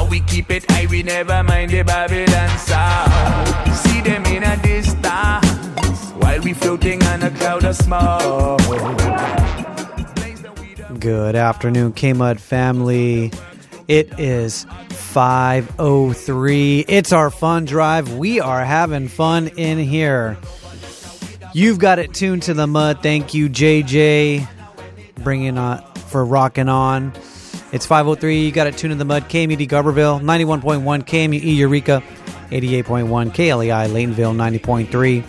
How we keep it high, we never mind the Babylon sound. See them in a distance, while we floating on a cloud of smoke. Good afternoon, KMUD family. It is 5:03. It's our fun drive. We are having fun in here. You've got it tuned to the mud. Thank you, JJ, bringing for rocking on. It's 5:03. You got it tuned to the mud. KMUD Garberville, 91.1. KMUE Eureka, 88.1. KLEI Laytonville, 90.3.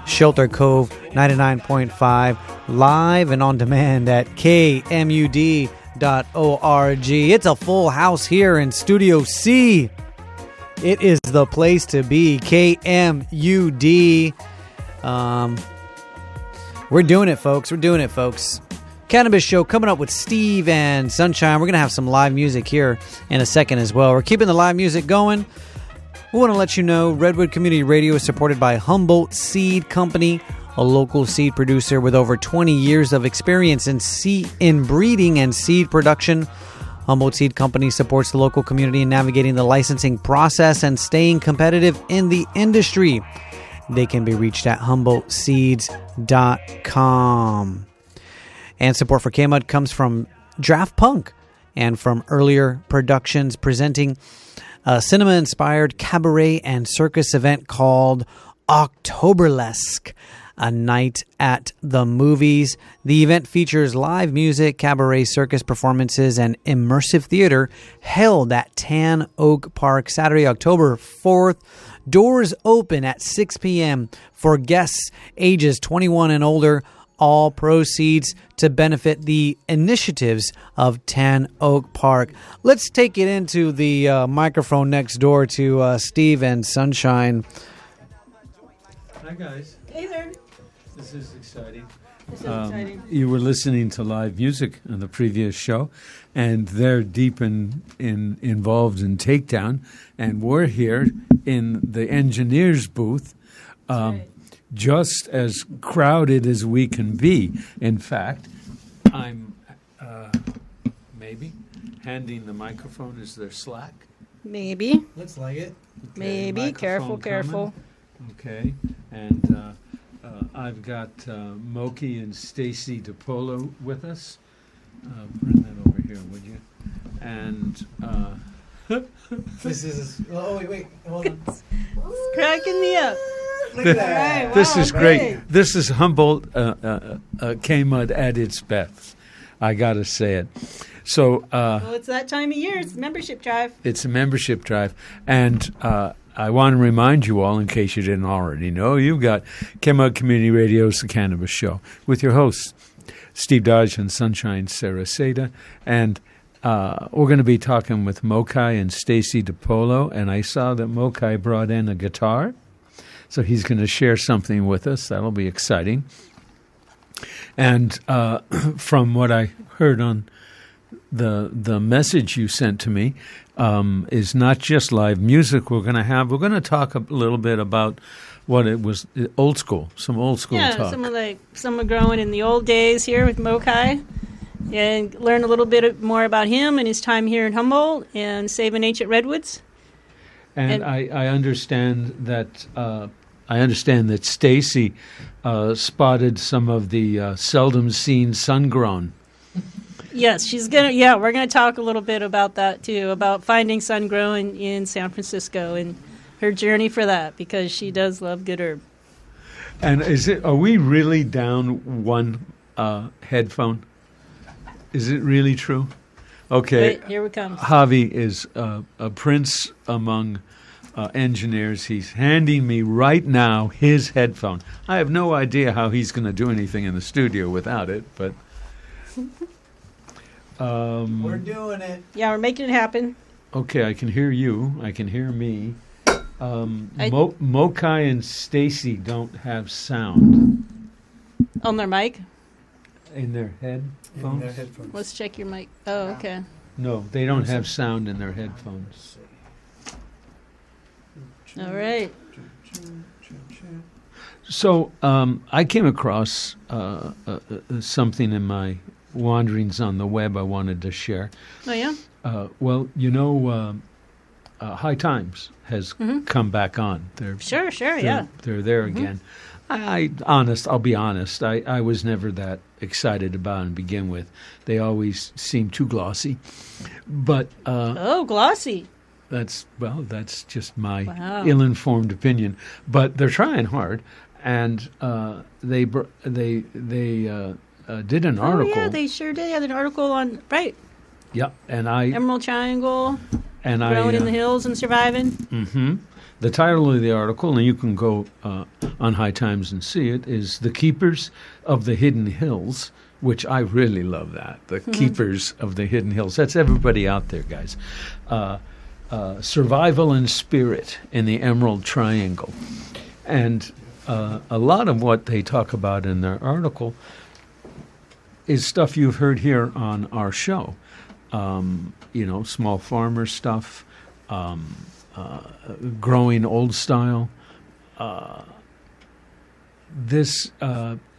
Shelter Cove, 99.5. Live and on demand at KMUD.org. It's a full house here in Studio C. It is the place to be. KMUD. We're doing it, folks. We're doing it, folks. Cannabis show coming up with Steve and Sunshine. We're going to have some live music here in a second as well. We're keeping the live music going. We want to let you know Redwood Community Radio is supported by Humboldt Seed Company, a local seed producer with over 20 years of experience in breeding and seed production. Humboldt Seed Company supports the local community in navigating the licensing process and staying competitive in the industry. They can be reached at HumboldtSeeds.com. And support for KMUD comes from Draft Punk and from Earlier Productions, presenting a cinema-inspired cabaret and circus event called Oktoberlesk, a night at the movies. The event features live music, cabaret, circus performances, and immersive theater held at Tan Oak Park Saturday, October 4th. Doors open at 6 p.m. for guests ages 21 and older. All proceeds to benefit the initiatives of Tan Oak Park. Let's take it into the microphone next door to Steve and Sunshine. Hi, guys. Hey there. This is exciting. This is exciting. You were listening to live music on the previous show, and they're deep involved in Takedown, and we're here in the engineer's booth. Right. Just as crowded as we can be. In fact, I'm maybe handing the microphone. Is there slack? Maybe. Looks like it. Okay, Maybe. Careful, careful. Okay, and I've got Mokai and Stacey Polo with us. Bring that over here, would you? And This is... Oh, wait. Hold on. It's cracking me up. Look at that. Right, this wow, is great. This is Humboldt KMUD at its best. I got to say it. So Well, it's that time of year. It's membership drive. it's a membership drive, and I want to remind you all, in case you didn't already know, you've got KMUD Community Radio's The Cannabis Show with your hosts, Steve Dodge and Sunshine Saraseda, and we're going to be talking with Mokai and Stacey Polo, and I saw that Mokai brought in a guitar. So he's going to share something with us. That'll be exciting. And from what I heard on the message you sent to me, is not just live music we're going to have. We're going to talk a little bit about what it was, old school, some old school talk. Yeah, some of growing in the old days here with Mokai. And learn a little bit more about him and his time here in Humboldt and saving ancient redwoods. And I understand that Stacey spotted some of the seldom seen sun-grown. Yes, we're gonna talk a little bit about that too, about finding sun-grown in San Francisco and her journey for that, because she does love good herb. And are we really down one headphone? Is it really true? Okay. Wait, here we come. Javi is a prince among engineers. He's handing me right now his headphone. I have no idea how he's going to do anything in the studio without it, but We're doing it. Yeah, we're making it happen. okay, I can hear you. I can hear me. Mokai and Stacey don't have sound On their mic. in their headphones. Let's check your mic. Oh, okay. No, they don't have sound in their headphones. All right. So I came across something in my wanderings on the web I wanted to share. Oh, yeah? Well, you know, High Times has come back on. Sure, yeah. They're there again. I'll be honest. I was never that excited about them to begin with. They always seem too glossy. But glossy. That's just my ill-informed opinion. But they're trying hard, and they did an article. Oh yeah, they sure did. They had an article on Yeah, and Emerald Triangle, and growing in the hills and surviving. Mm-hmm. The title of the article, and you can go on High Times and see it, is "The Keepers of the Hidden Hills," which I really love. That the Keepers of the Hidden Hills. That's everybody out there, guys. Survival and spirit in the Emerald Triangle, and a lot of what they talk about in their article is stuff you've heard here on our show. Small farmer stuff, growing old style.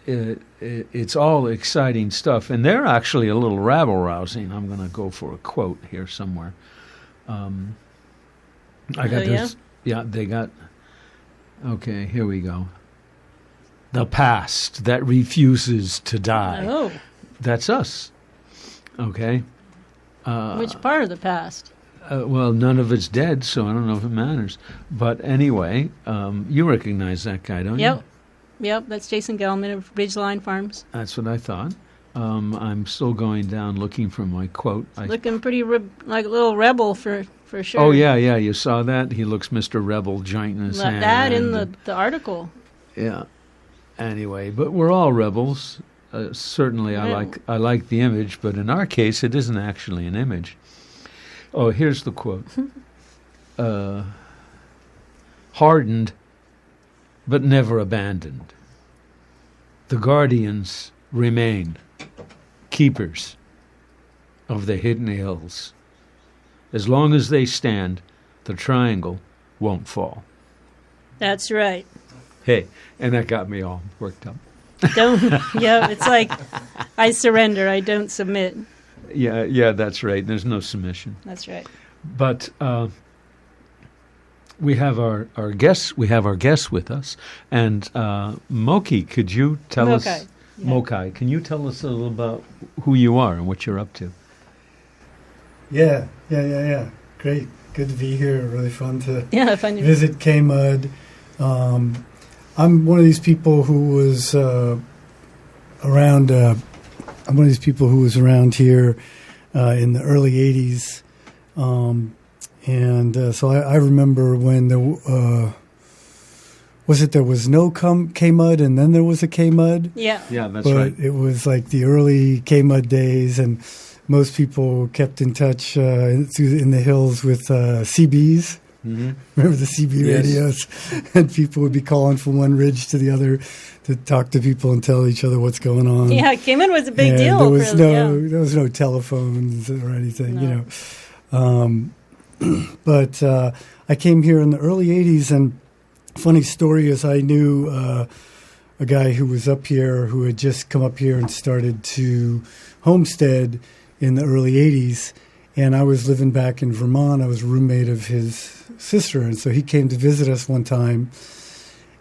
It's all exciting stuff, and they're actually a little rabble-rousing. I'm going to go for a quote here somewhere. I got this. Yeah, they got. Okay, here we go. The past that refuses to die. Oh, that's us. Okay. Which part of the past? Well, none of it's dead, so I don't know if it matters. But anyway, you recognize that guy, don't you? Yep, that's Jason Gelman of Ridgeline Farms. That's what I thought. I'm still going down looking for my quote. Looking pretty like a little rebel for sure. Oh, yeah, you saw that? He looks Mr. Rebel, joint in his hand. That in the article. Yeah. Anyway, but we're all rebels. Certainly, I like the image, but in our case, it isn't actually an image. Oh, here's the quote. Hardened, but never abandoned. The guardians remain keepers of the hidden hills. As long as they stand, the triangle won't fall. That's right. Hey, and that got me all worked up. It's like, I surrender, I don't submit. Yeah, that's right. There's no submission. That's right. But we have our guests. We have our guests with us, and Mokai, could you tell us? Yeah. Mokai, can you tell us a little about who you are and what you're up to? Yeah. Great, good to be here. Really fun to visit KMUD. I'm one of these people who was around. I'm one of these people who was around here in the early '80s, so I remember when there was no KMUD and then there was a KMUD. Yeah, that's right. But it was like the early KMUD days, and most people kept in touch in the hills with CBs. Mm-hmm. Remember the CB radios? And people would be calling from one ridge to the other to talk to people and tell each other what's going on. Yeah, KMUD was a big deal. There was no telephones or anything, But I came here in the early 80s, and funny story is I knew a guy who was up here who had just come up here and started to homestead in the early 80s. And I was living back in Vermont. I was a roommate of his sister. And so he came to visit us one time.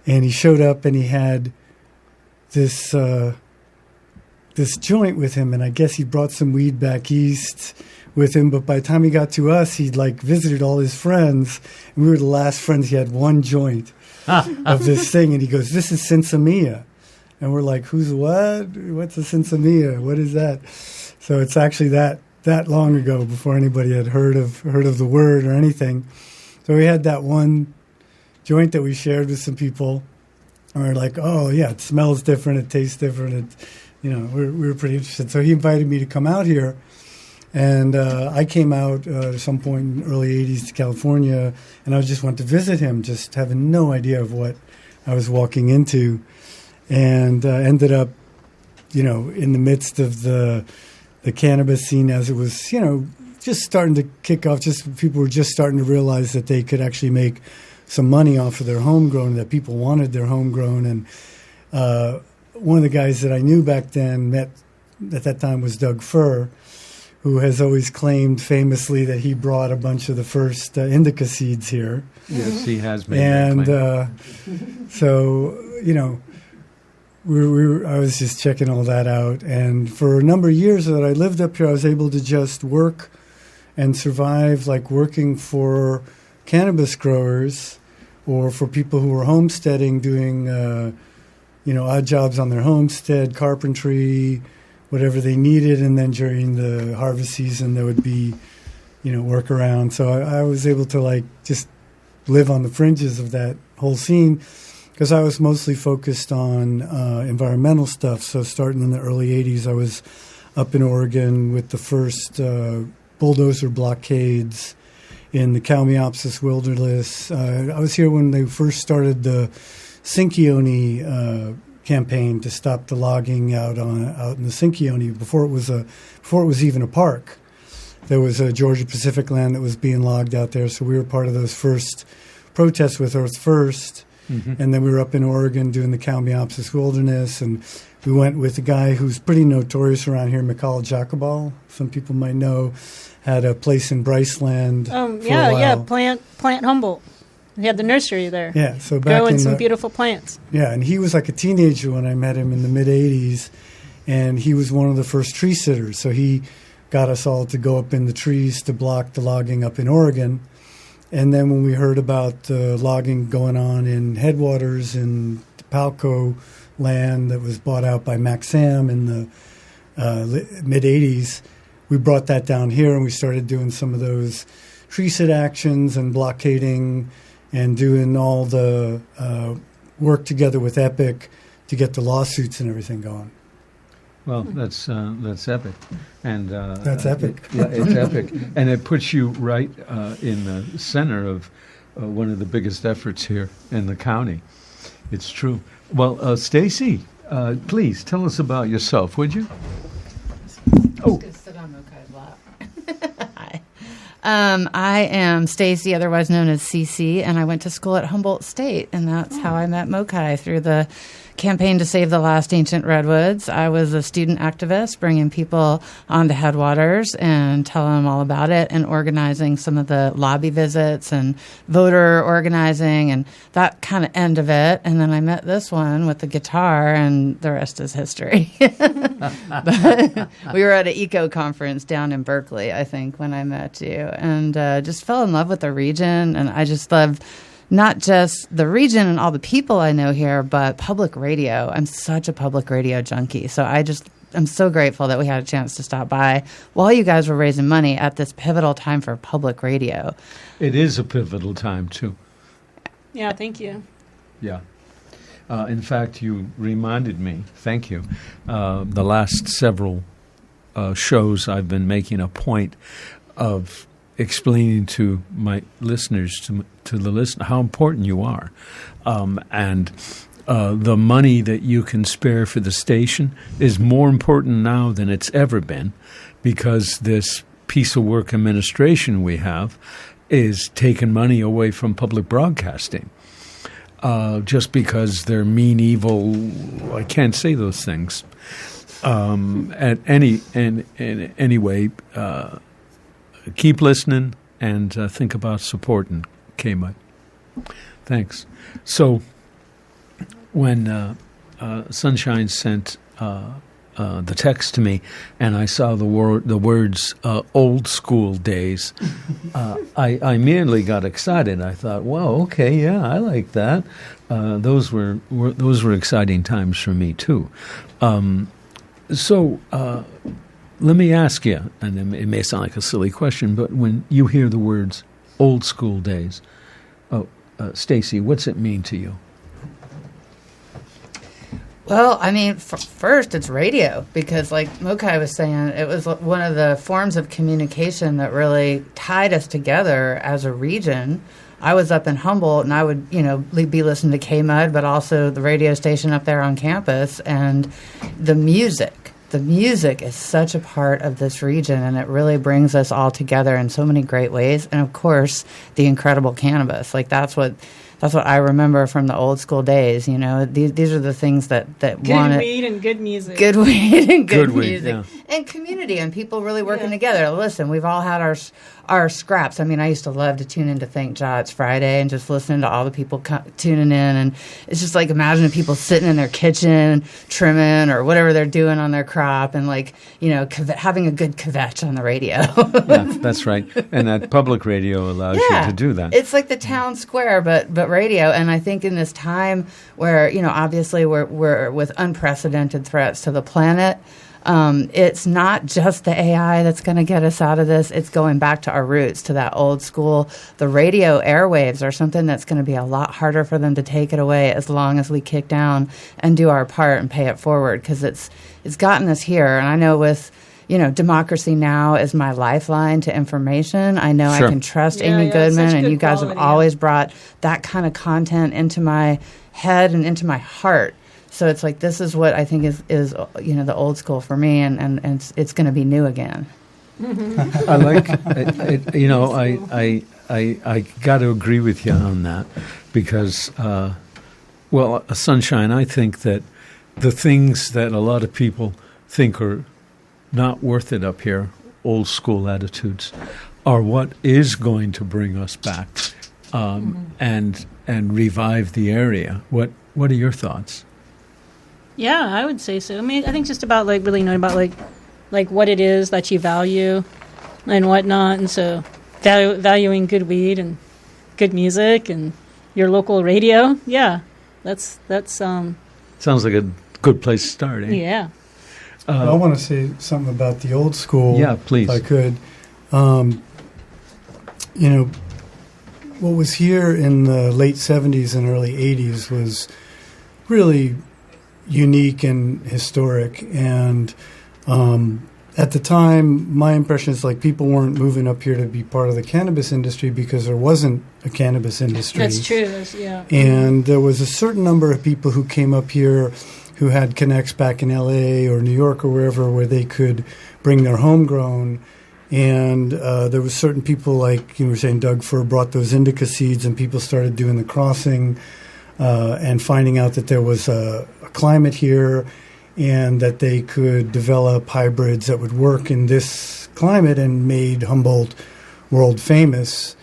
And he showed up and he had this joint with him. And I guess he brought some weed back east with him. But by the time he got to us, he'd visited all his friends. And we were the last friends. He had one joint of this thing. And he goes, "This is Sinsemilla." And we're like, "Who's what? What's a Sinsemilla? What is that?" So it's actually that long ago, before anybody had heard of the word or anything. So we had that one joint that we shared with some people. And we were like, "Oh yeah, it smells different, it tastes different." We were pretty interested. So he invited me to come out here, and I came out at some point in the early '80s to California, and I just went to visit him, just having no idea of what I was walking into, and ended up, in the midst of the cannabis scene as it was, just starting to kick off. Just people were just starting to realize that they could actually make some money off of their homegrown, that people wanted their homegrown. And one of the guys that I knew back then, met at that time, was Doug Furr, who has always claimed famously that he brought a bunch of the first indica seeds here. Yes, he has made that claim. So, I was just checking all that out. And for a number of years that I lived up here, I was able to just work and survive, like working for cannabis growers or for people who were homesteading, doing, odd jobs on their homestead, carpentry, whatever they needed. And then during the harvest season, there would be, work around. So I was able to just live on the fringes of that whole scene because I was mostly focused on environmental stuff. So starting in the early 80s, I was up in Oregon with the first bulldozer blockades in the Kalmiopsis wilderness. I was here when they first started the Sinkyone campaign to stop the logging out in the Sinkyone before it was even a park. There was a Georgia Pacific land that was being logged out there, so we were part of those first protests with Earth First. Mm-hmm. And then we were up in Oregon doing the Kalmiopsis wilderness, and we went with a guy who's pretty notorious around here, Mikhail Jacobal. Some people might know, had a place in Bryceland. Plant Humboldt. He had the nursery there. Yeah, so back growing some beautiful plants. Yeah, and he was like a teenager when I met him in the mid '80s, and he was one of the first tree sitters. So he got us all to go up in the trees to block the logging up in Oregon. And then when we heard about the logging going on in Headwaters in the Palco land that was bought out by Maxam in the mid-'80s, we brought that down here and we started doing some of those tree sit actions and blockading and doing all the work together with Epic to get the lawsuits and everything going. Well, that's epic, and that's epic. It's epic, and it puts you right in the center of one of the biggest efforts here in the county. It's true. Well, Stacey, please tell us about yourself, would you? I'm just going to sit on Mokai's lap. Hi. I am Stacey, otherwise known as CC, and I went to school at Humboldt State, and that's how I met Mokai, through the campaign to save the last ancient redwoods. I was a student activist, bringing people onto Headwaters and telling them all about it and organizing some of the lobby visits and voter organizing and that kind of end of it. And then I met this one with the guitar, and the rest is history. But we were at an eco conference down in Berkeley, I think, when I met you, and just fell in love with the region. And I just love not just the region and all the people I know here, but public radio. I'm such a public radio junkie. So I'm so grateful that we had a chance to stop by while you guys were raising money at this pivotal time for public radio. It is a pivotal time, too. Yeah, thank you. Yeah. In fact, you reminded me, thank you, the last several shows I've been making a point of explaining to my listeners, to the listener, how important you are. And the money that you can spare for the station is more important now than it's ever been, because this piece of work administration we have is taking money away from public broadcasting. Just because they're mean, evil, I can't say those things. Anyway, keep listening and think about supporting KMUD. Thanks. So when Sunshine sent the text to me and I saw the words old school days, I immediately got excited. I thought, well, okay, yeah, I like that. Those were exciting times for me too. So let me ask you, and it may sound like a silly question, but when you hear the words old school days, Stacey, what's it mean to you? Well, I mean, first, it's radio, because like Mokai was saying, it was one of the forms of communication that really tied us together as a region. I was up in Humboldt, and I would, be listening to KMUD, but also the radio station up there on campus, and the music. The music is such a part of this region, and it really brings us all together in so many great ways. And of course, the incredible cannabis. Like that's that's what I remember from the old school days. You know, these are the things that good wanted weed and good music. good weed and good weed, music yeah. and community and people really working together. Listen, we've all had our scraps. I mean, I used to love to tune into Thank Ja It's Friday and just listening to all the people tuning in, and it's just like imagining people sitting in their kitchen trimming or whatever they're doing on their crop, and like, you know, having a good kvetch on the radio. Yeah, that's right. And that public radio allows you to do that. It's like the town square, but radio. And I think in this time where, you know, obviously we're with unprecedented threats to the planet, it's not just the AI that's going to get us out of this. It's going back to our roots, to that old school. The radio airwaves are something that's going to be a lot harder for them to take it away as long as we kick down and do our part and pay it forward, because it's gotten us here. And I know with, you know, Democracy Now! Is my lifeline to information. I know Sure. I can trust Yeah, Amy yeah, Goodman, such and good you guys quality, have always brought that kind of content into my head and into my heart. So it's like, this is what I think is you know, the old school for me, and it's going to be new again. I like, you know, I got to agree with you on that because, well, Sunshine, I think that the things that a lot of people think are not worth it up here, old school attitudes, are what is going to bring us back and revive the area. What are your thoughts? Yeah, I would say so. I mean, I think just about like really knowing about like what it is that you value and whatnot, and so valuing good weed and good music and your local radio. Yeah, that's Sounds like a good place to start, eh? yeah. I want to say something about the old school. Yeah, please. If I could. You know, what was here in the late 70s and early 80s was really unique and historic. And at the time, my impression is like people weren't moving up here to be part of the cannabis industry because there wasn't a cannabis industry. That's true. Yeah. And there was a certain number of people who came up here who had connects back in LA or New York or wherever where they could bring their homegrown. And there was certain people like, you were saying, Doug Fur brought those indica seeds, and people started doing the crossing and finding out that there was a climate here and that they could develop hybrids that would work in this climate, and made Humboldt world famous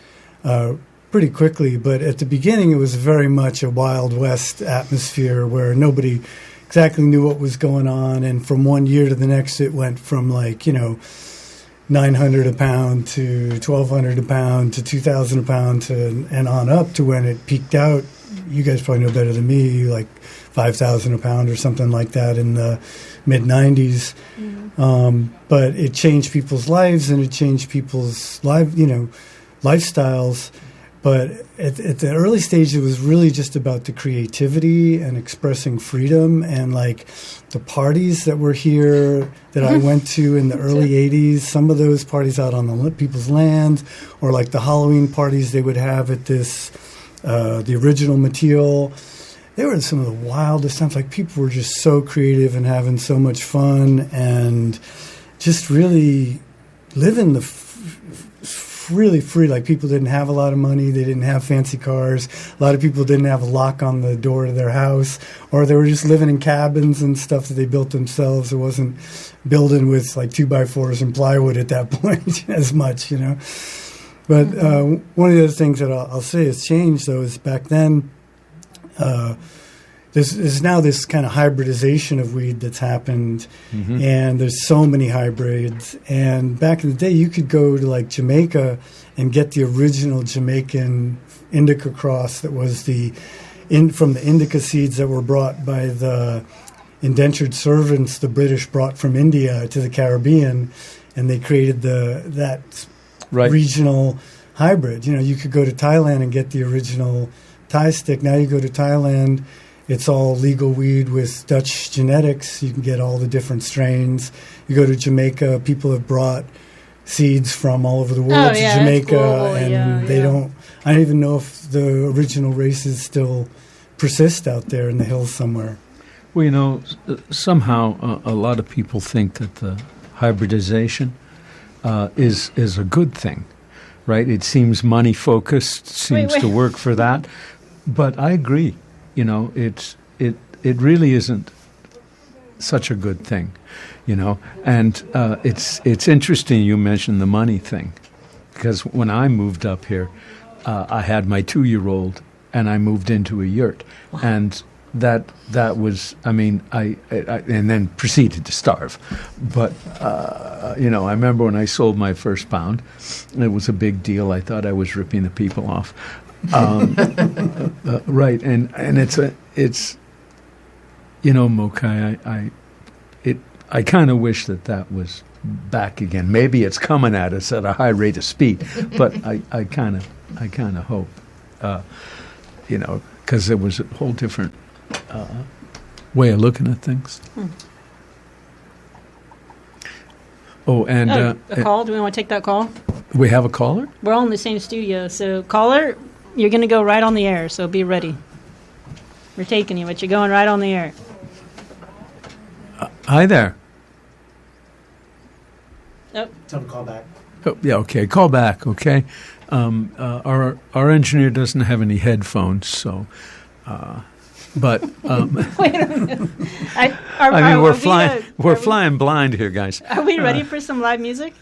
pretty quickly. But at the beginning, it was very much a Wild West atmosphere where nobody exactly knew what was going on. And from one year to the next, it went from like, you know, $900 a pound to $1,200 a pound to $2,000 a pound and on up to when it peaked out. You guys probably know better than me, like $5,000 a pound or something like that in the mid 90s. Mm-hmm. But it changed people's lives, and it changed people's lifestyles. But at the early stage, it was really just about the creativity and expressing freedom, and like the parties that were here that I went to in the early 80s, some of those parties out on the people's land, or like the Halloween parties they would have at this, the original Mateel. They were some of the wildest times. Like people were just so creative and having so much fun and just really living really free. Like people didn't have a lot of money, they didn't have fancy cars, a lot of people didn't have a lock on the door to their house, or they were just living in cabins and stuff that they built themselves. It wasn't building with like 2x4s and plywood at that point as much, you know. But one of the other things that I'll say has changed though is back then there's now this kind of hybridization of weed that's happened, and there's so many hybrids. And back in the day, you could go to like Jamaica and get the original Jamaican indica cross that was from the indica seeds that were brought by the indentured servants the British brought from India to the Caribbean, and they created that regional hybrid. You know, you could go to Thailand and get the original Thai stick. Now you go to Thailand, it's all legal weed with Dutch genetics. You can get all the different strains. You go to Jamaica, people have brought seeds from all over the world to Jamaica, and they don't. I don't even know if the original races still persist out there in the hills somewhere. Well, you know, somehow a lot of people think that the hybridization is a good thing, right? It seems money focused, seems to work for that. But I agree. You know, it really isn't such a good thing, you know. And it's interesting you mentioned the money thing, because when I moved up here, I had my 2-year-old, and I moved into a yurt, and that was, I mean, I and then proceeded to starve. But you know, I remember when I sold my first pound, it was a big deal. I thought I was ripping the people off. Right, and it's you know, Mokai, I kind of wish that was back again. Maybe it's coming at us at a high rate of speed, but I kind of hope, you know, because there was a whole different way of looking at things. Oh, and a call. Do we want to take that call? We have a caller? We're all in the same studio, so caller, you're going to go right on the air, so be ready. We're taking you, but you're going right on the air. Hi there. Oh. Tell them to call back. Oh, yeah, okay. Call back, okay? Our engineer doesn't have any headphones, so... but Wait a minute. I mean, we're flying blind here, guys. Are we ready for some live music?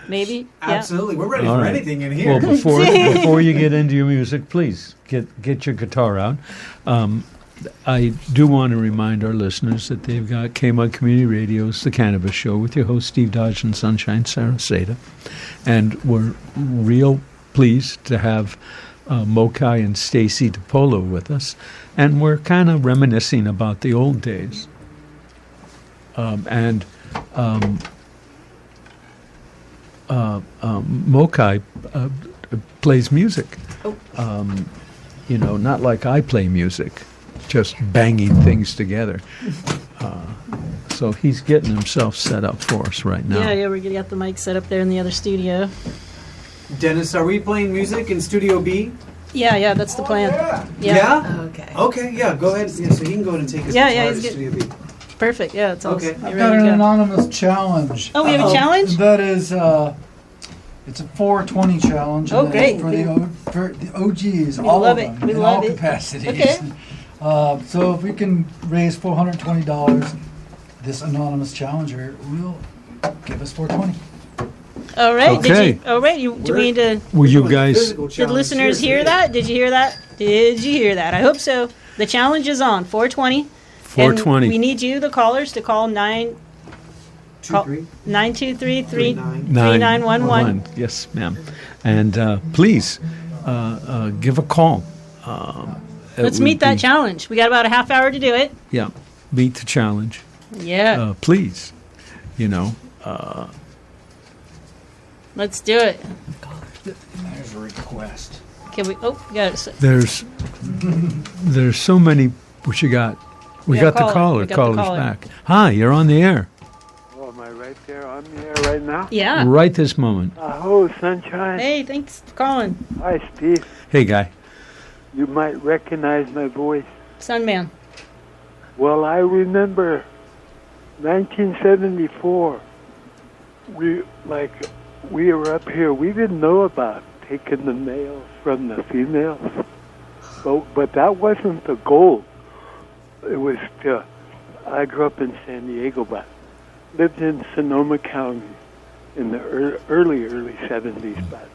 Maybe. Absolutely, we're ready All for right. anything in here. Well, before you get into your music, please get your guitar out. I do want to remind our listeners that they've got KMUD Community Radio's The Cannabis Show with your host Steve Dodge and Sunshine Sarasota, and we're real pleased to have Mokai and Stacey Polo with us, and we're kind of reminiscing about the old days. Mokai plays music. You know, not like I play music, just banging things together. So he's getting himself set up for us right now. Yeah, we're getting the mic set up there in the other studio. Dennis, are we playing music in Studio B? Yeah, that's the plan. Yeah? Okay. Okay, yeah, go ahead. Yeah, so he can go ahead and take his guitar to Studio B. Perfect. Yeah, it's all. Okay. You're I've ready got to an go. anonymous challenge. Oh, we have a challenge? That is, it's a 420 challenge. Oh, and great. For the OGs, We all love of it. them, We in love all it. capacities. Okay. So if we can raise $420, this anonymous challenger will give us 420. All right. Okay. Do we need to? Will you guys? Did listeners hear that? Did you hear that? Did you hear that? I hope so. The challenge is on 420. 420. And we need you, the callers, to call 923-3911. Yes, ma'am. And please give a call. Let's meet that challenge. We got about a half hour to do it. Yeah, meet the challenge. Yeah. Please, you know. Let's do it. There's a request. Can we? Oh, we got it. There's so many. What you got? We got the caller. We got the Caller's caller. back. Hi, you're on the air. Oh, am I right there on the air right now? Yeah. Right this moment. Oh, Sunshine. Hey, thanks for calling, Hi, Steve. Hey, guy. You might recognize my voice. Sunman. Well, I remember 1974. We were up here. We didn't know about taking the males from the females. But that wasn't the goal. It was I grew up in San Diego, but lived in Sonoma County in the early 70s. But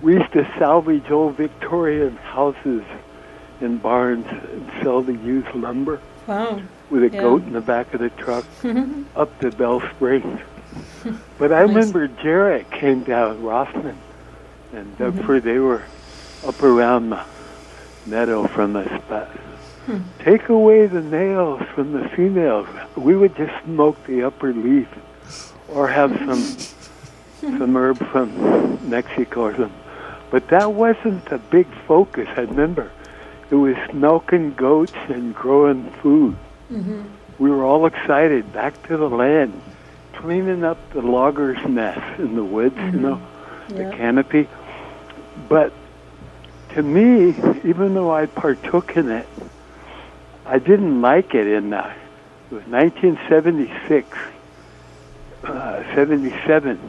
we used to salvage old Victorian houses and barns and sell the used lumber Wow. with a Yeah. goat in the back of the truck up to Bell Springs. But I remember Jarrett came down Rossman, and therefore they were up around the meadow from us. But take away the males from the females. We would just smoke the upper leaf, or have some herb from Mexico or something. But that wasn't the big focus. I remember it was milking goats and growing food. We were all excited. Back to the land, cleaning up the logger's nest in the woods, the canopy. But to me, even though I partook in it, I didn't like it in it was 1976, 77.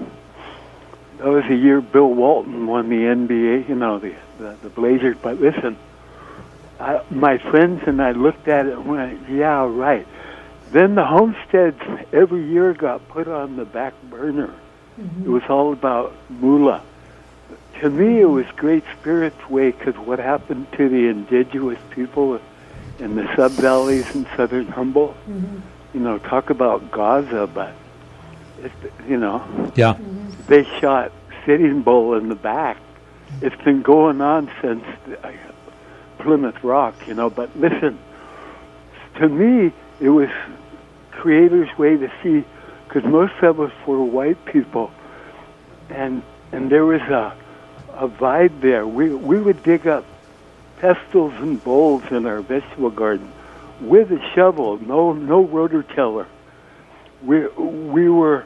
That was the year Bill Walton won the NBA, the Blazers. But listen, my friends and I looked at it and went, yeah, right. Then the homesteads every year got put on the back burner. It was all about moolah. To me, it was Great Spirit's way, because what happened to the indigenous people in the sub-valleys in southern Humboldt, talk about Gaza, but, Yeah. they shot Sitting Bull in the back. It's been going on since Plymouth Rock, but listen, to me, it was Creator's way to see, because most of us were white people, and there was a vibe there. We would dig up pestles and bowls in our vegetable garden with a shovel, no rototiller. We were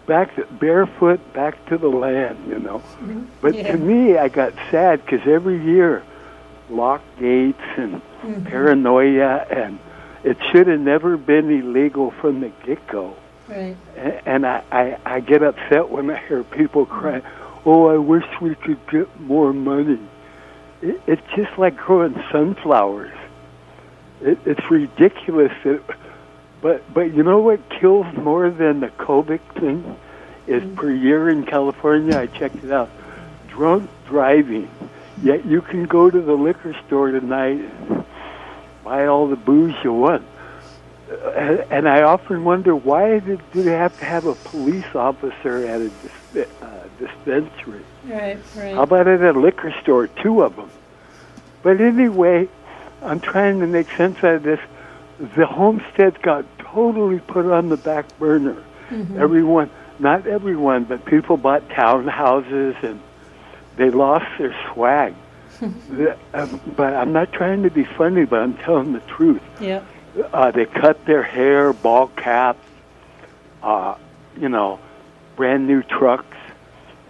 barefoot back to the land, But to me, I got sad because every year, locked gates and paranoia, and it should have never been illegal from the get-go. Right. And I get upset when I hear people cry, oh, I wish we could get more money. It's just like growing sunflowers. It's ridiculous. But you know what kills more than the COVID thing is per year in California, I checked it out, drunk driving. Yet you can go to the liquor store tonight and buy all the booze you want. And I often wonder, why do they have to have a police officer at a dispensary? Right. How about at a liquor store, 2 of them? But anyway, I'm trying to make sense out of this. The homesteads got totally put on the back burner. Everyone, not everyone, but people bought townhouses and they lost their swag. But I'm not trying to be funny, but I'm telling the truth. Yeah. They cut their hair, ball cap, brand new trucks.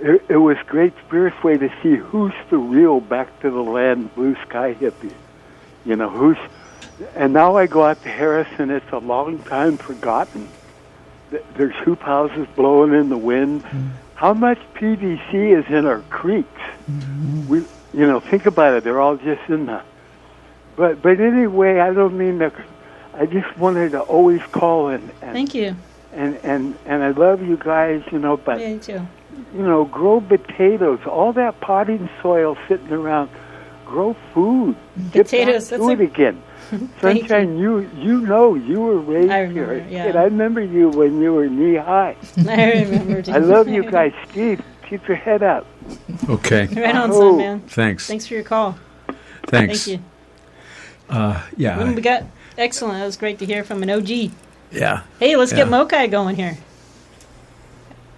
It was Great Spirit's way to see who's the real back to the land blue sky hippie. And now I go out to Harris and it's a long time forgotten. There's hoop houses blowing in the wind. How much PVC is in our creeks? We, think about it. They're all just in the. But anyway, I don't mean to. I just wanted to always call and Thank you. And I love you guys, but Yeah, you too. Grow potatoes, all that potting soil sitting around, grow food. Potatoes, Get back to it again. Sunshine, you were raised I remember, here. yeah. Kid, I remember you when you were knee high. I remember. I love you guys. Steve, keep your head up. Okay. Right on, son, man. Thanks. Thanks for your call. Thanks. Thank you. Yeah. We got excellent. That was great to hear from an OG. Yeah. Hey, let's get Yeah. Mokai going here.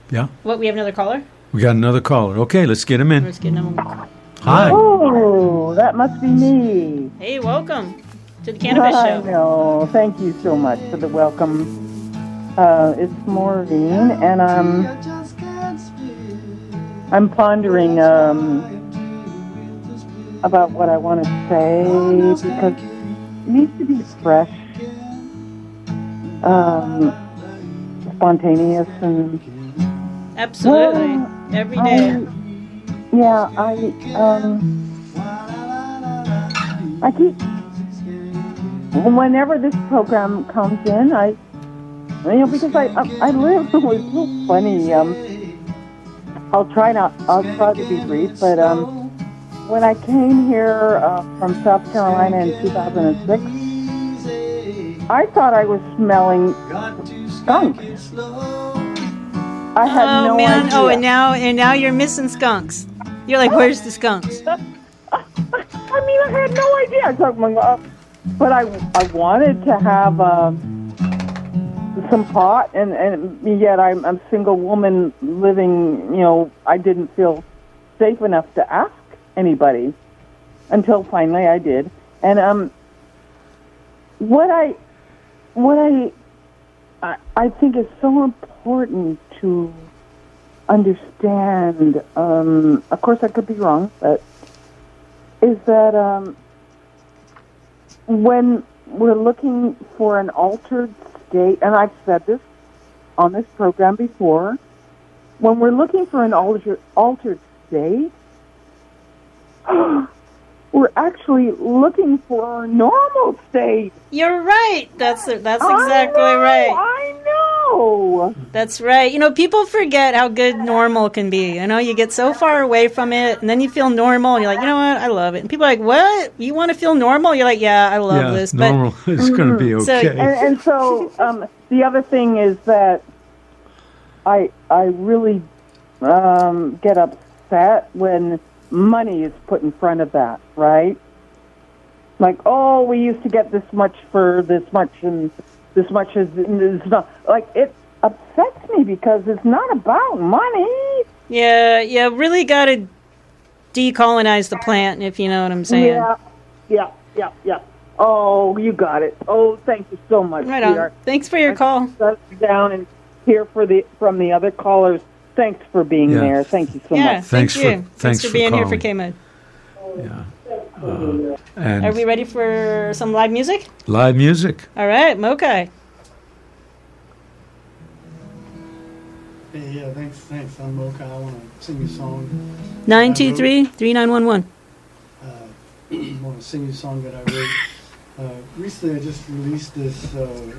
Yeah. What? We have another caller. We got another caller. Okay, let's get him in. Let's get him. Hi. Oh, that must be me. Hey, welcome to the Cannabis I Show. know. Thank you so much for the welcome. It's Maureen, and I'm pondering about what I want to say because it needs to be fresh, spontaneous, and Absolutely. Every day. I keep. Whenever this program comes in, because I live. It's so funny. I'll try to be brief, but when I came here from South Carolina in 2006, I thought I was smelling skunk. I had no idea. Oh, and now you're missing skunks. You're like, where's the skunks? I had no idea. I thought, but I wanted to have some pot, and yet I'm a single woman living. I didn't feel safe enough to ask anybody until finally I did. And what I think is so important to understand. Of course, I could be wrong, but is that when we're looking for an altered state, and I've said this on this program before, when we're looking for an altered state, we're actually looking for our normal state. You're right. That's exactly right. I know. That's right. People forget how good normal can be. You get so far away from it, and then you feel normal, and you're like, you know what, I love it. And people are like, what? You want to feel normal? You're like, yeah, I love this. Normal is going to be okay. So the other thing is that I really get upset when money is put in front of that, right? Like, oh, we used to get this much for this much, and this much is not. Like, it upsets me because it's not about money. Yeah, really got to decolonize the plant, if you know what I'm saying. Yeah. Oh, you got it. Oh, thank you so much, right on. sweetheart. Thanks for your call. Sit down and hear from the other callers. Thanks for being there. Thank you so much. Thank you. Thanks for being here for KMUD. Yeah. And are we ready for some live music? Live music. All right, Mokai. Hey, yeah, thanks. I'm Mokai. I want to sing you a song. 923-3911. I want to sing you a song that I wrote. Recently, I just released this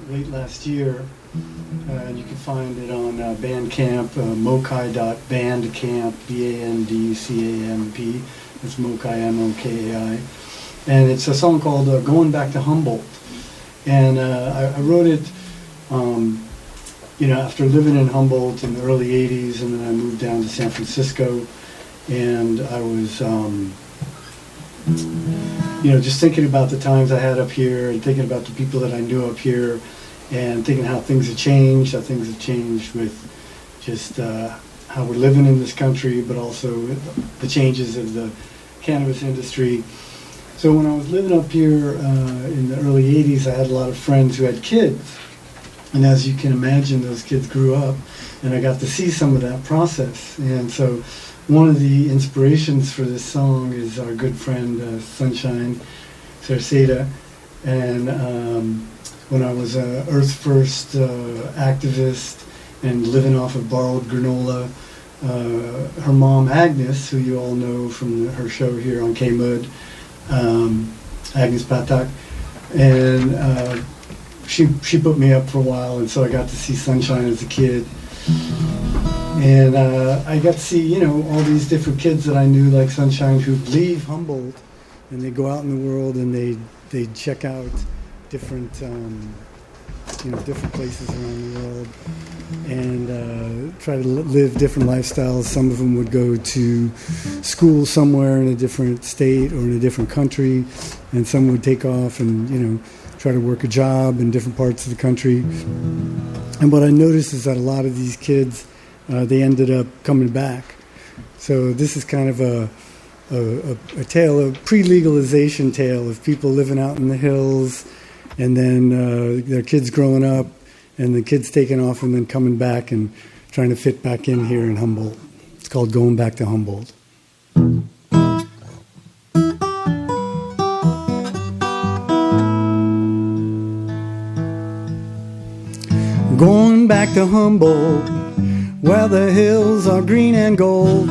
late last year, and you can find it on Bandcamp, mokai.bandcamp, BANDCAMP. It's Mokai, MOKAI. And it's a song called Going Back to Humboldt. And I wrote it, after living in Humboldt in the early 80s, and then I moved down to San Francisco, and I was... just thinking about the times I had up here and thinking about the people that I knew up here and thinking how things have changed with just how we're living in this country, but also the changes of the cannabis industry. So when I was living up here in the early 80s, I had a lot of friends who had kids. And as you can imagine, those kids grew up, and I got to see some of that process. And so one of the inspirations for this song is our good friend Sunshine Saraseta. And when I was a Earth First activist and living off of borrowed granola, her mom Agnes, who you all know from her show here on KMUD, Agnes Patak, and she put me up for a while, and so I got to see Sunshine as a kid. And I got to see, all these different kids that I knew, like Sunshine, who leave Humboldt, and they go out in the world and they check out different, different places around the world, and try to live different lifestyles. Some of them would go to school somewhere in a different state or in a different country, and some would take off and, try to work a job in different parts of the country. And what I noticed is that a lot of these kids, they ended up coming back. So this is kind of a tale, a pre-legalization tale of people living out in the hills, and then their kids growing up, and the kids taking off and then coming back and trying to fit back in here in Humboldt. It's called Going Back to Humboldt. Going back to Humboldt, where the hills are green and gold.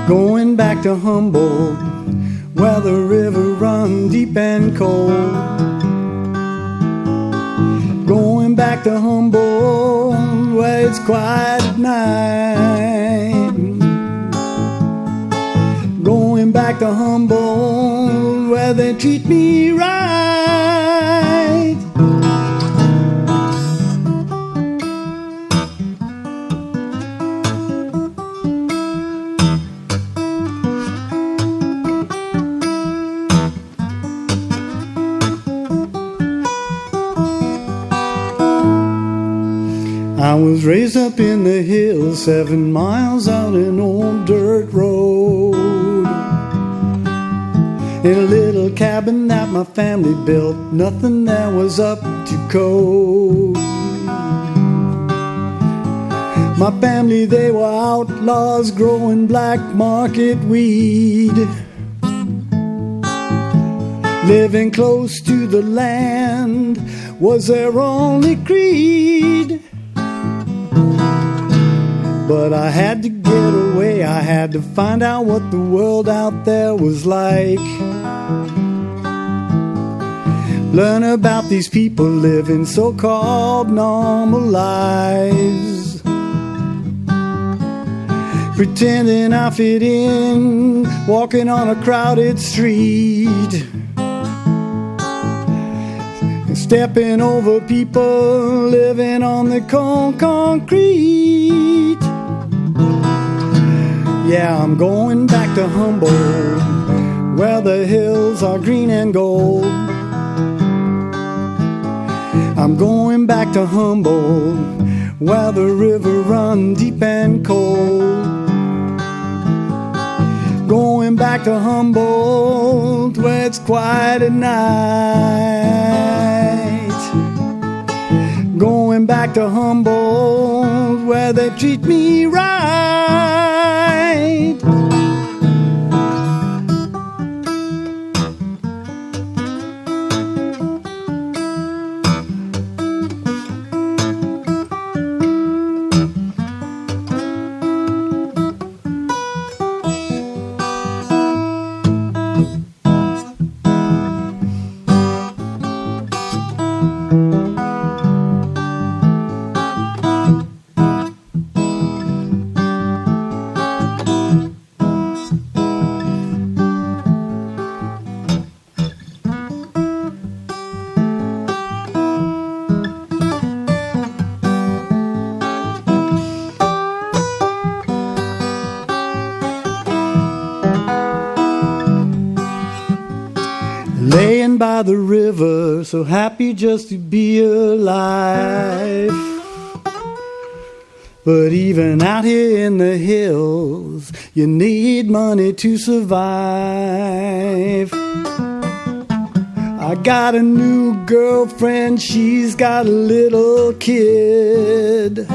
Going back to Humboldt, where the river runs deep and cold. Going back to Humboldt, where it's quiet at night. Going back to Humboldt, where they treat me right. I was raised up in the hills, 7 miles out an old dirt road. In a little cabin that my family built, nothing there was up to code. My family, they were outlaws growing black market weed, living close to the land was their only creed. But I had to get away, I had to find out what the world out there was like. Learn about these people living so-called normal lives, pretending I fit in, walking on a crowded street, stepping over people living on the cold concrete. Yeah, I'm going back to Humboldt, where the hills are green and gold. I'm going back to Humboldt, where the river runs deep and cold. Going back to Humboldt, where it's quiet at night. Going back to Humboldt, where they treat me right. Laying by the river, so happy just to be alive. But even out here in the hills, you need money to survive. I got a new girlfriend, she's got a little kid.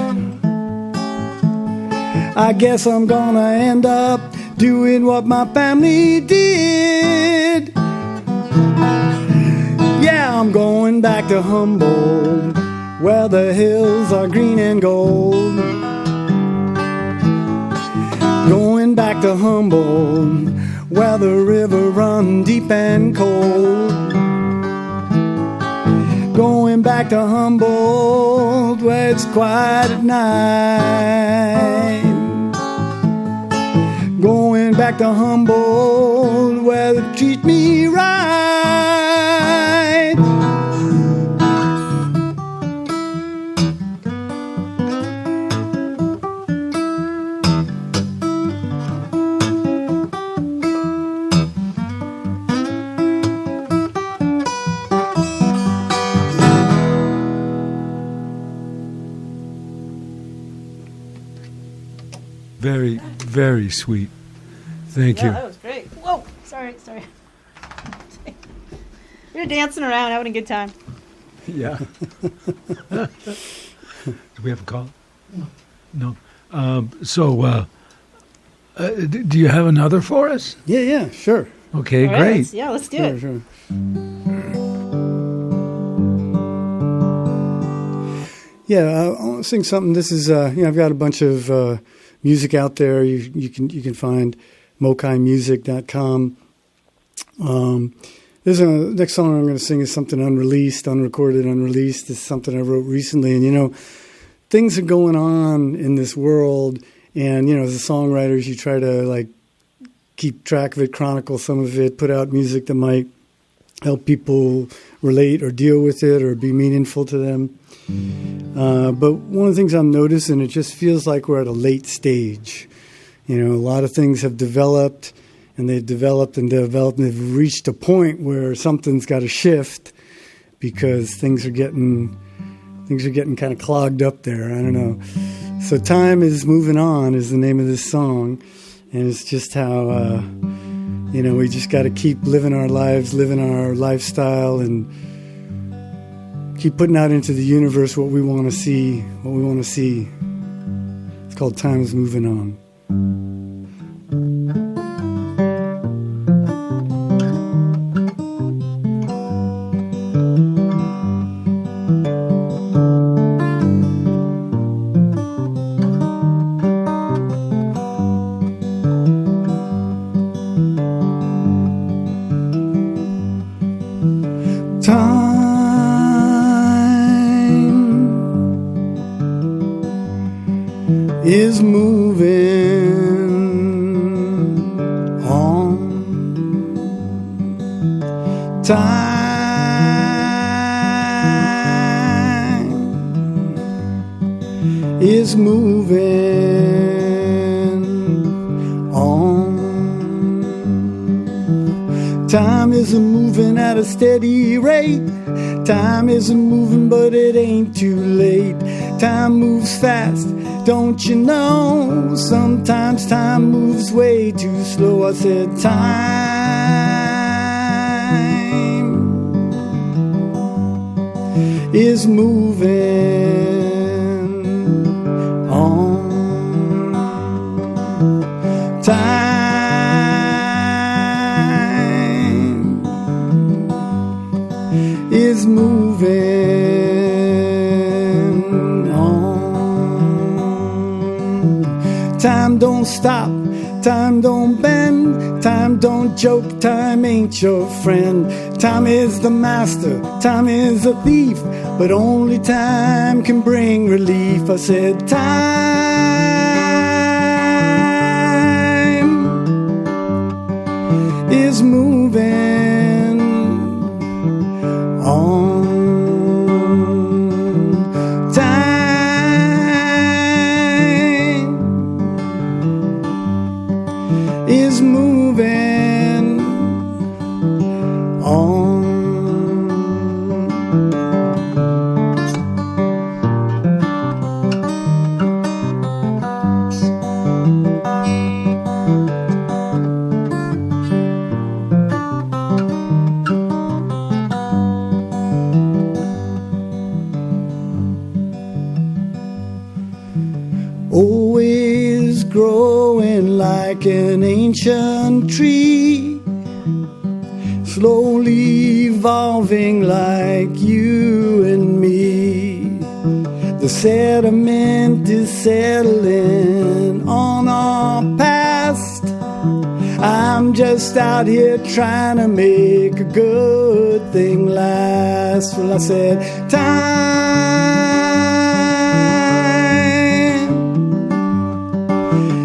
I guess I'm gonna end up doing what my family did. Yeah, I'm going back to Humboldt, where the hills are green and gold. Going back to Humboldt, where the river runs deep and cold. Going back to Humboldt, where it's quiet at night. Going back to Humboldt, where they treat me right. Very, very sweet. Thank you. Yeah, that was great. Whoa, sorry. We were dancing around, having a good time. Yeah. Do we have a call? No. Do you have another for us? Yeah, sure. Okay, All right, great. let's do it. Sure. Yeah, I'll sing something. This is, I've got a bunch of music out there. You can find mokaimusic.com. The next song I'm going to sing is something unreleased, unrecorded, unreleased. It's something I wrote recently. And, things are going on in this world. And, as a songwriter, you try to, keep track of it, chronicle some of it, put out music that might help people relate or deal with it or be meaningful to them. But one of the things I'm noticing, it just feels like we're at a late stage. A lot of things have developed, and they've developed and developed, and they've reached a point where something's got to shift because things are getting kind of clogged up there. I don't know. So Time is Moving On is the name of this song, and it's just how we just got to keep living our lives, living our lifestyle, and keep putting out into the universe what we want to see, It's called Time is Moving On. Time is moving on. Time isn't moving at a steady rate. Time isn't moving, but it ain't too late. Time moves fast, don't you know? Sometimes time moves way too slow. I said time is moving on. Time is moving on. Time don't stop, time don't bend, time don't joke, time ain't your friend. Time is the master, time is a thief, but only time can bring relief. I said time is moving on. Time is moving on. Always growing like an ancient tree, slowly evolving like you and me. The sediment is settling on our past. I'm just out here trying to make a good thing last. Well, I said time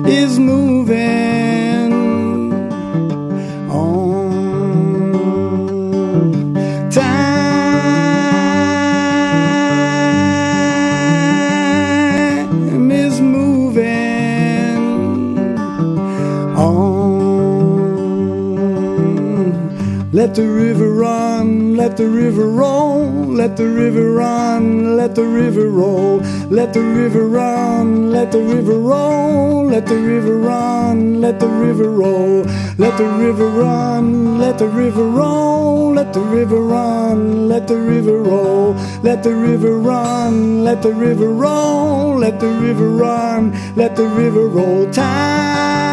is moving on. Time is moving on. Let the river run, let the river roll, let the river run, let the river roll, let the river run, let the river roll, let the river run, let the river roll, let the river run, let the river roll, let the river run, let the river roll, let the river run, let the river roll, let the river run, let the river roll. Time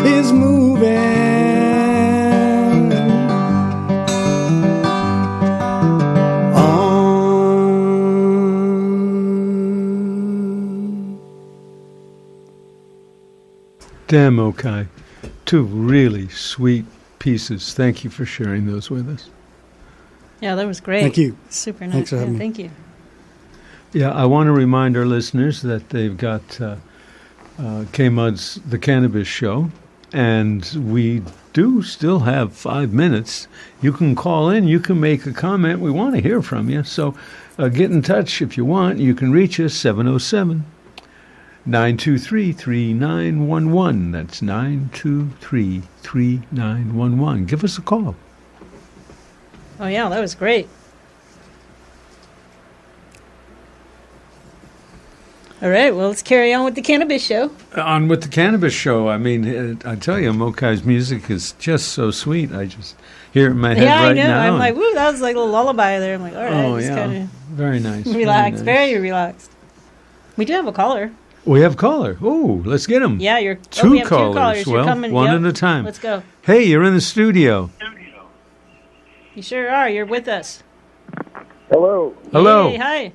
is moving on. Damn, Mokai. Two really sweet pieces. Thank you for sharing those with us. Yeah, that was great. Thank you. Super nice. Thanks for having me. Thank you. Yeah, I want to remind our listeners that they've got KMUD's The Cannabis Show, and we do still have 5 minutes. You can call in. You can make a comment. We want to hear from you. So get in touch if you want. You can reach us 707-923-3911. That's 923-3911. Give us a call. Oh, yeah, that was great. All right, well, let's carry on with the Cannabis Show. On with the Cannabis Show. I mean, I tell you, Mokai's music is just so sweet. I just hear it in my head right now. Yeah, I know. I'm like, woo, that was like a little lullaby there. I'm like, all right. Oh, just yeah. kinda Very nice. relaxed, very relaxed. We do have a caller. We have a caller. Oh, let's get him. Yeah, we have Two two callers. callers. You're Well, coming. one Yep. at a time. Let's go. Hey, you're in the studio. You sure are. You're with us. Hello. Hello. Hey, hi.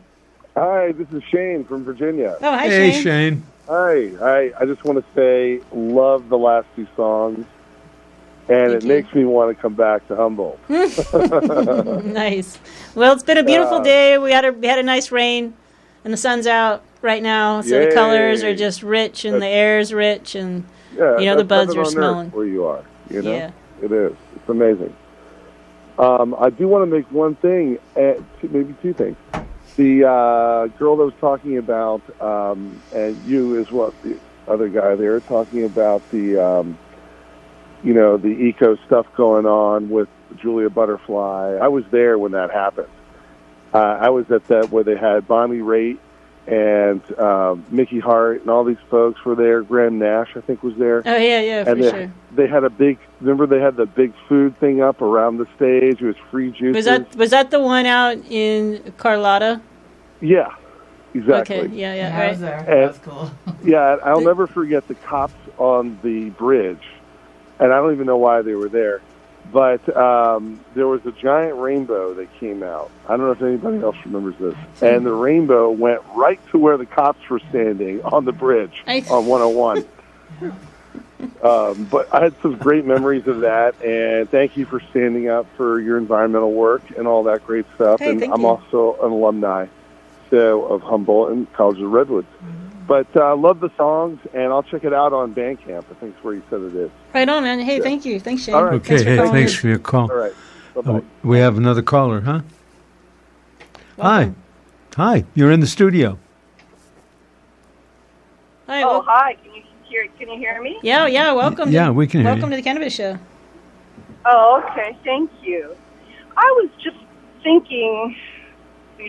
Hi, this is Shane from Virginia. Oh, hi, Hey, Shane. Shane. Hi. I just want to say, love the last two songs, and Thank it you. makes me want to come back to Humboldt. Nice. Well, it's been a beautiful day. We had a nice rain, and the sun's out right now, so the Yay. colors are just rich, and the air's rich, and Yeah, the buds heaven are on smelling. earth where you are. Yeah. It is. It's amazing. I do want to make one thing, maybe two things. The girl that was talking about, and you as well, the other guy there, talking about the, the eco stuff going on with Julia Butterfly. I was there when that happened. I was at that where they had Bonnie Raitt and Mickey Hart and all these folks were there. Graham Nash, I think, was there. Oh, yeah, and sure. They had remember they had the big food thing up around the stage. It was free juices. Was that the one out in Carlotta? Yeah, exactly. Okay, yeah, I was there. That was cool. Yeah, I'll never forget the cops on the bridge, and I don't even know why they were there. But there was a giant rainbow that came out. I don't know if anybody else remembers this. And the rainbow went right to where the cops were standing on the bridge on 101. But I had some great memories of that. And thank you for standing up for your environmental work and all that great stuff. Hey, and thank I'm you. also an alumni of Humboldt and College of Redwoods. But I love the songs, and I'll check it out on Bandcamp. I think it's where you said it is. Right on, man. Hey, thank you. Thanks, Shane. All right. Okay, thanks for your call. All right. Bye-bye. We have another caller, huh? Hi. You're in the studio. Hi, Hi. Can you hear me? Yeah, welcome. Yeah, we can hear Welcome you. to the Cannabis Show. Oh, okay. Thank you. I was just thinking,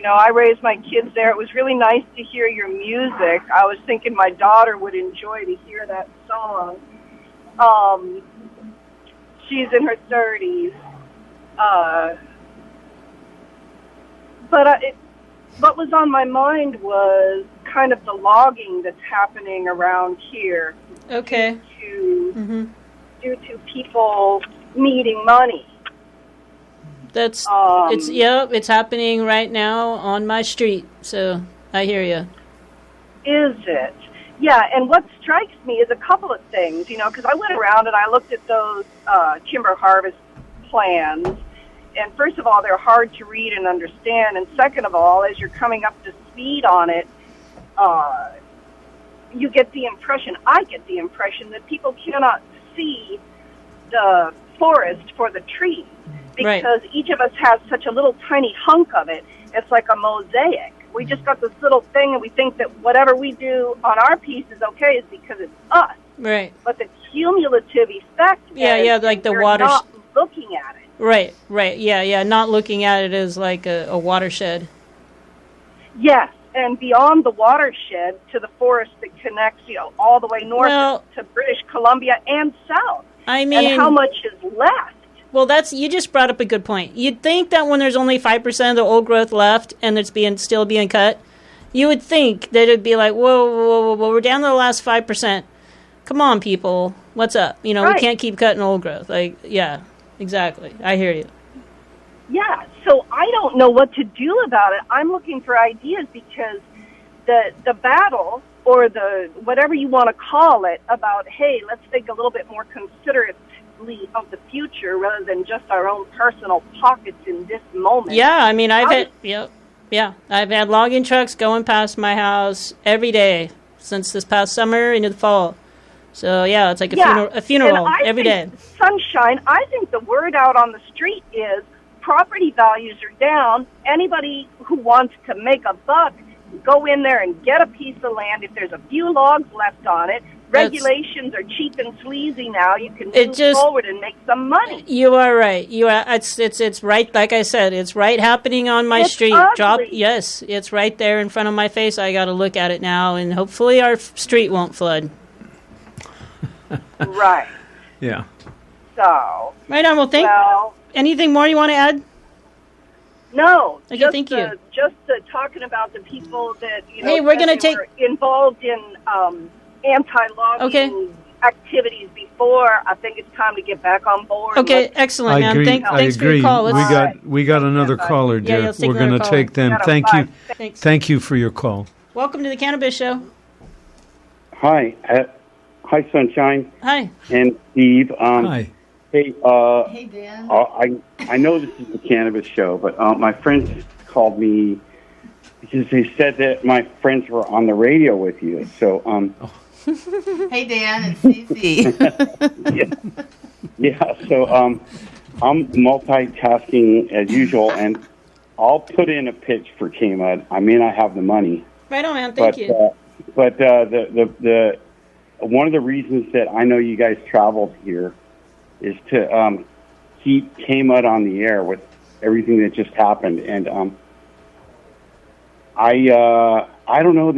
I raised my kids there. It was really nice to hear your music. I was thinking my daughter would enjoy to hear that song. She's in her 30s. But what was on my mind was kind of the logging that's happening around here. Okay. Due to people needing money. That's it's happening right now on my street. So I hear you. Is it? Yeah, and what strikes me is a couple of things, because I went around and I looked at those timber harvest plans, and first of all, they're hard to read and understand, and second of all, as you're coming up to speed on it, you get the impression, I get the impression, that people cannot see the forest for the trees, because each of us has such a little tiny hunk of it. It's like a mosaic. We just got this little thing, and we think that whatever we do on our piece is okay is because it's us. Right. But the cumulative effect is like the we're water not looking at it. Right. Yeah, not looking at it as like a watershed. Yes, and beyond the watershed to the forest that connects, all the way north to British Columbia and south. I mean, and how much is left? Well, you just brought up a good point. You'd think that when there's only 5% of the old growth left and it's still being cut, you would think that it'd be like, whoa, we're down to the last 5%. Come on, people, what's up? We can't keep cutting old growth. Like, yeah, exactly. I hear you. Yeah, so I don't know what to do about it. I'm looking for ideas because the battle, or the whatever you want to call it, about, hey, let's think a little bit more considerately of the future rather than just our own personal pockets in this moment. Yeah, I mean, I've had logging trucks going past my house every day since this past summer into the fall. So yeah, it's like a funeral every day. Sunshine, I think the word out on the street is property values are down. Anybody who wants to make a buck, go in there and get a piece of land. If there's a few logs left on it, regulations are cheap and sleazy now. You can move forward and make some money. You are right. It's right. Like I said, it's right happening on my street. Ugly. Yes, it's right there in front of my face. I got to look at it now, and hopefully our street won't flood. Right. Yeah. So. Right on. Well, anything more you want to add? No. Okay, just thank you. Just talking about the people that Hey, we're gonna were involved in anti-logging activities before. I think it's time to get back on board. Okay, excellent, man. Thanks for your call. We got another caller, dear. Yeah, we're going to take them. Thank you. Thanks. Thank you for your call. Welcome to the Cannabis Show. Hi. Hi, Sunshine. Hi. And Steve. Hi. Hey, hey, Dan. I know this is the Cannabis Show, but my friends called me because they said that my friends were on the radio with you. So Hey, Dan, it's Stacey. Yeah. So I'm multitasking as usual, and I'll put in a pitch for KMUD. I may not have the money. Right on, man. Thank you. But the one of the reasons that I know you guys traveled here is to keep KMUD on the air with everything that just happened, and I don't know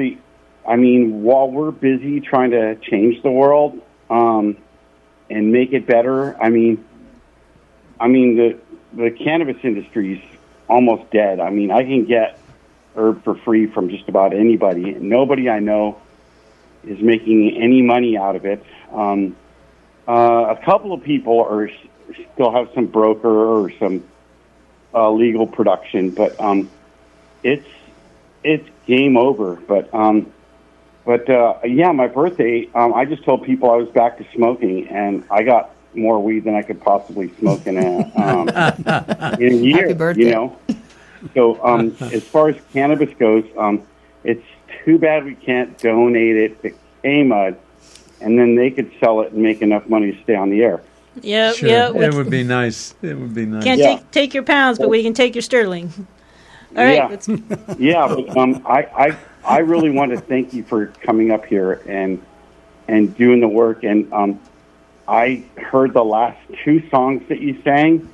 while we're busy trying to change the world and make it better, the cannabis industry is almost dead. I can get herb for free from just about anybody. Nobody I know is making any money out of it. A couple of people still have some broker or some legal production, but it's game over. But my birthday, I just told people I was back to smoking, and I got more weed than I could possibly smoke in a year. Happy birthday. So as far as cannabis goes, it's too bad we can't donate it to KMUD, and then they could sell it and make enough money to stay on the air. Yeah, Sure. yeah. It would be nice. It would be nice. Can't take your pounds, but we can take your sterling. All right. Yeah. But I really want to thank you for coming up here and doing the work. And I heard the last two songs that you sang,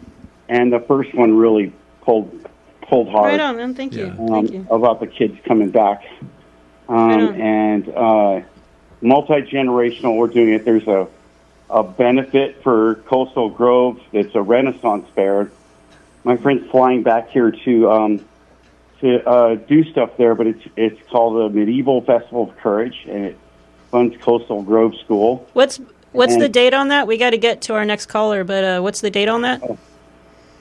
and the first one really pulled hard. Right on, man. Thank you. Thank you. About the kids coming back. And multi-generational, we're doing it. There's a benefit for Coastal Grove. It's a Renaissance fair. My friend's flying back here to do stuff there, but it's called the Medieval Festival of Courage, and it funds Coastal Grove School. What's the date on that? We got to get to our next caller, but what's the date on that?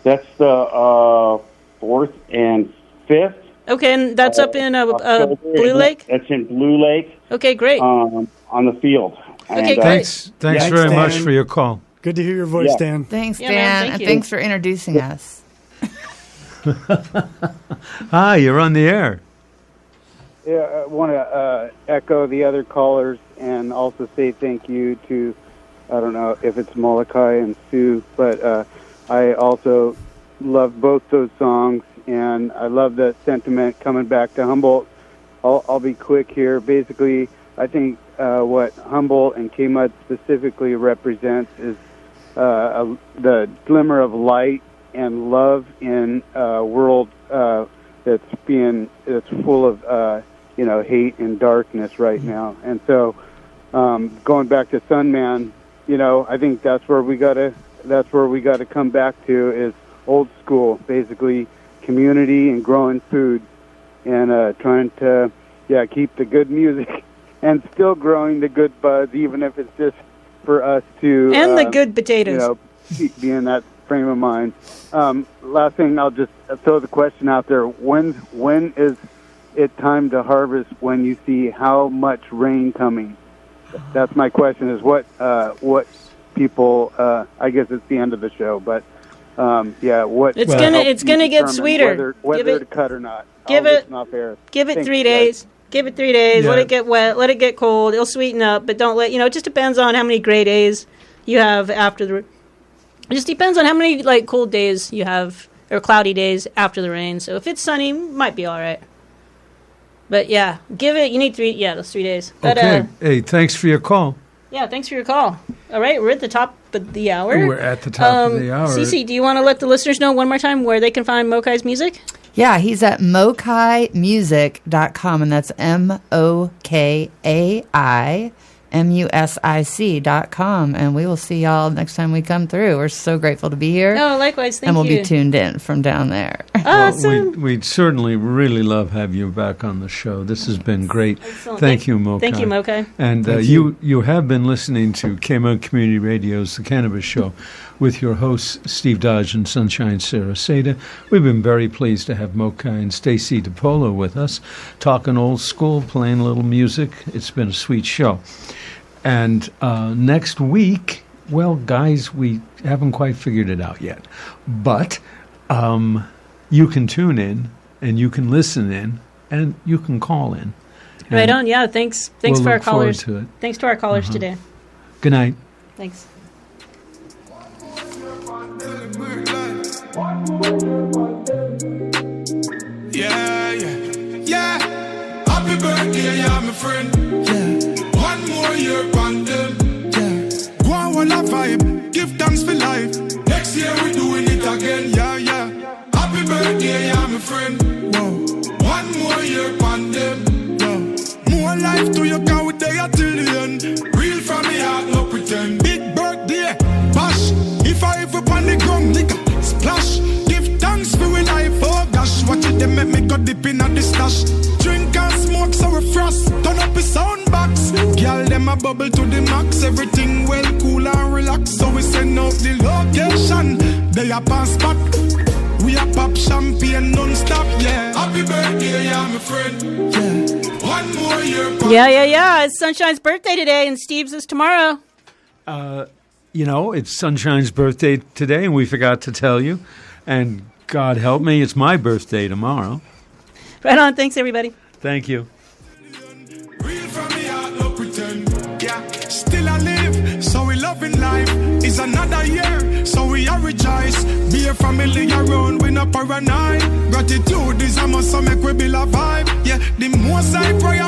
That's the 4th and 5th. Okay, and that's up in Blue Lake? That's in Blue Lake. Okay, great. On the field. Okay, and, great. Thanks very much for your call. Good to hear your voice, Dan. Thanks, Dan. Man, thank you. Thanks for introducing us. Hi, you're on the air. Yeah, I want to echo the other callers and also say thank you to, I don't know if it's Mokai and Sue, but I also love both those songs, and I love that sentiment coming back to Humboldt. I'll be quick here. Basically, I think what Humboldt and KMUD specifically represents is the glimmer of light and love in a world that's full of hate and darkness right now. And so, going back to Sunman, I think that's where we gotta come back to is old school, basically community and growing food, and trying to keep the good music and still growing the good buzz, even if it's just for us to and the good potatoes. Be in that frame of mind. Last thing, I'll just throw the question out there: when is it time to harvest? When you see how much rain coming? That's my question. Is what people? I guess it's the end of the show, but what? It's gonna get sweeter. Whether to cut or not. Give it 3 days. Give it 3 days. Yeah. Let it get wet. Let it get cold. It'll sweeten up, but don't let it just depends on how many gray days you have after the. It just depends on how many cold days you have or cloudy days after the rain. So if it's sunny, might be all right. But yeah, give it. You need 3. Yeah, those 3 days. But, Okay. Hey, thanks for your call. Yeah, thanks for your call. All right, we're at the top of the hour. We're at the top of the hour. Cece, do you want to let the listeners know one more time where they can find Mokai's music? Yeah, he's at mokaimusic.com, and that's MOKAIMUSIC.com. And we will see y'all next time we come through. We're so grateful to be here. Oh, likewise. Thank you. And we'll be tuned in from down there. Awesome. Well, we'd certainly really love have you back on the show. This has been great. Excellent. Thank you, Mokai. Thank you, Mokai. And you have been listening to KMUD Community Radio's The Cannabis Show with your hosts, Steve Dodge and Sunshine Sarasota. We've been very pleased to have Mokai and Stacey Polo with us, talking old school, playing a little music. It's been a sweet show. And next week, well, guys, we haven't quite figured it out yet. But you can tune in, and you can listen in, and you can call in. Right on. Yeah. Thanks we'll for our look forward callers. to it. Thanks to our callers today. Good night. Thanks. Yeah, yeah, yeah. Happy birthday, yeah, my friend. Yeah. One more year on them. Yeah. Go on, one vibe. Give thanks for life. Next year we doing it again. Yeah, yeah. Happy birthday, yeah, my friend. Whoa. One more year on them. Yeah. More life to you, can we there till the end. Real from me heart, no pretend. Big birthday, bash. If I ever on the ground, nigga, splash. Give thanks for we life, oh gosh. Watch it, they make me go dip in at the stash. Drink and smoke so we frost. Turn up the sound box. Girl, them a bubble to the max. Everything well, cool and relax. So we send out the location. They a pass spot. We a pop champagne non-stop, yeah. Happy birthday, yeah, my friend. Yeah. One more year. Yeah. It's Sunshine's birthday today, and Steve's is tomorrow. It's Sunshine's birthday today, and we forgot to tell you. And God help me, it's my birthday tomorrow. Right on. Thanks, everybody. Thank you. Real from me heart, no pretend. Yeah, still I live, so we loving life. It's another year, so we are rejoice. Be a family around, we not paranoid. Gratitude is a must, so make we build a vibe. Yeah, the most I pray